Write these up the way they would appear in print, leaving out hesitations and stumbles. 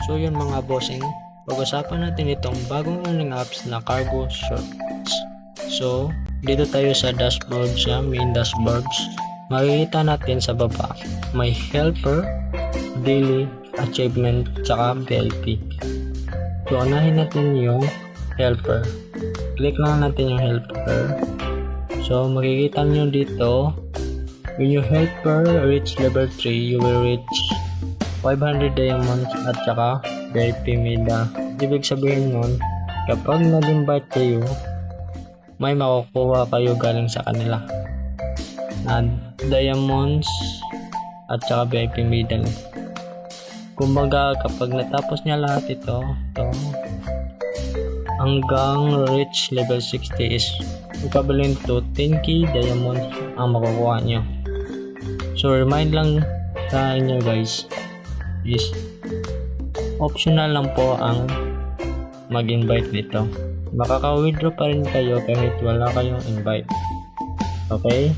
So yun mga bossing, pag-usapan natin itong bagong earning apps na Cargo Shortcuts. So dito tayo sa dashboard, sa main dashboards. Makikita natin sa baba may helper, daily, achievement, tsaka VIP. So unahin natin yung helper. Click lang natin yung helper. So makikita nyo dito, when your helper reach level 3, you will reach 500 diamonds at saka VIP medal. Ibig sabihin nun, kapag nag-invite kayo, may makukuha kayo galing sa kanila na diamonds at saka VIP medal. Kumbaga kapag natapos niya lahat ito hanggang reach level 60 is equivalent to 10k diamonds ang makukuha nyo. So remind lang sa inyo guys, is optional lang po ang mag-invite dito. Makaka-withdraw pa rin kayo kahit wala kayong invite. Okay?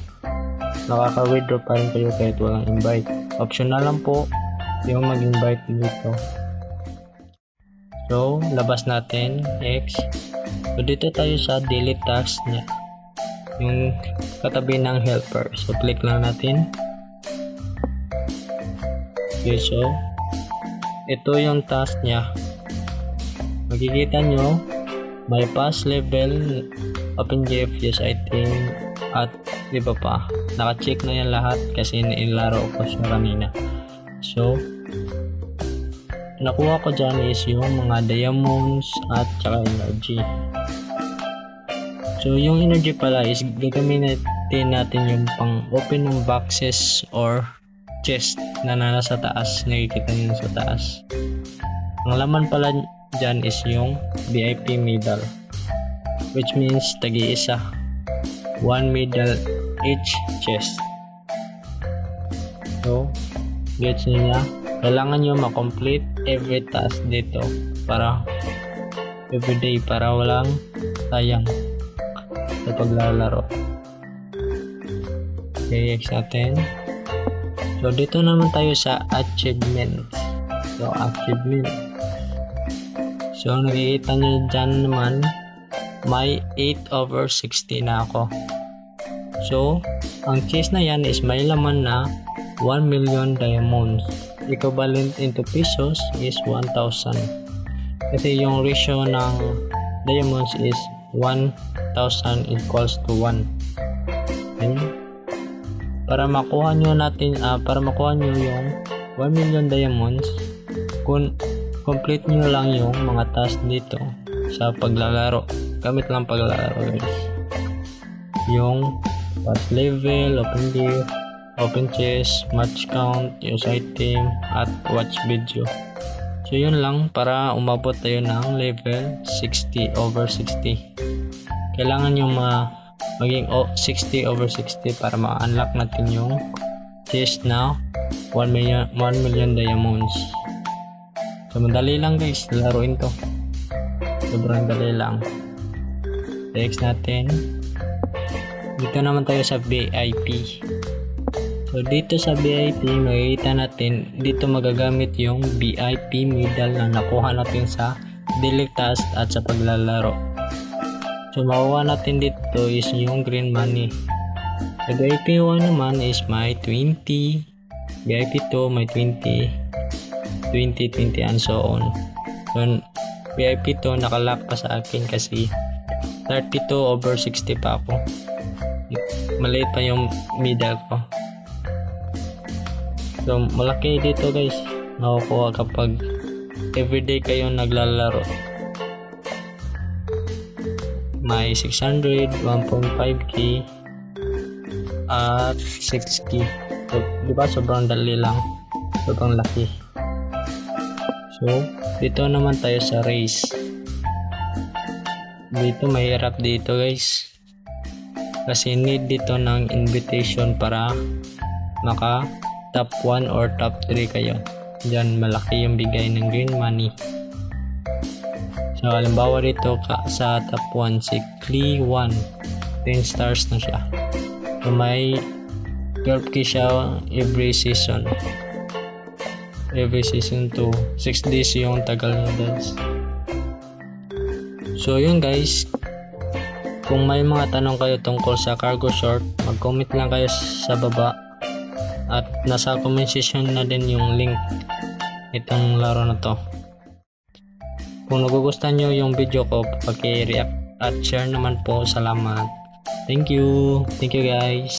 Makaka-withdraw pa rin kayo kahit walang invite. Optional lang po yung mag-invite dito. So, labas natin. X. So, dito tayo sa daily task niya. Yung katabi ng helper. So, click lang natin. Okay, so ito yung task niya. Makikita nyo may pass level, open GFS item at iba pa. Naka-check na yan lahat kasi nilaro ko siya kanina. So nakuha ko dyan is yung mga diamonds at saka energy. So yung energy pala is gagamitin natin yung pang open ng boxes or chest na nasa taas. Nakikita nyo sa taas. Ang laman pala dyan is yung VIP medal, which means tagi-isa, 1 medal each chest. So gets nyo na, kailangan nyo ma-complete every task dito para everyday, para walang sayang sa paglalaro. Okay, next natin. So dito naman tayo sa achievement. So achievement. So nakikita nyo dyan naman may 8/60 na ako. So ang chest na yan is may laman na 1 million diamonds. Equivalent into pesos is 1,000. Kasi yung ratio ng diamonds is 1,000 equals to 1. Okay? Para makuha nyo yung 1 million diamonds, complete nyo lang yung mga task dito sa paglalaro. Gamit lang paglalaro guys. Yung pass level, open gift, open chest, match count, use item, at watch video. So yun lang para umabot tayo ng level 60/60. Kailangan yung maging 60/60 para ma-unlock natin yung chest na 1 million diamonds. So madali lang guys, laruin to. Sobrang dali lang. Next natin, dito naman tayo sa VIP. So dito sa VIP, makikita natin dito magagamit yung VIP medal na nakuha natin sa daily task at sa paglalaro. So makuha natin dito is yung green money. Sa VIP 1 naman is may 20, VIP 2 may 20, 20 and so on. So VIP 2 nakalock pa sa akin kasi 32/60 pa ako. Maliit pa yung medal ko. So malaki dito guys makukuha kapag everyday kayong naglalaro. May 600, 1.5k at 6k. So diba sobrang dali lang, sobrang laki. So dito naman tayo sa race. Dito mahirap dito guys kasi need dito ng invitation para maka top 1 or top 3 kayo. Diyan malaki yung bigay ng green money. So halimbawa dito sa top 1 si Clee1, 10 stars na siya. So may 12k siya every season. every season 2. 6 days yung tagal niya guys. So yun guys, kung may mga tanong kayo tungkol sa cargo short, mag-comment lang kayo sa baba at nasa comment section na din yung link itong laro na to. Kung nagugustuhan nyo yung video ko, paki-react at share naman po. Salamat. Thank you guys.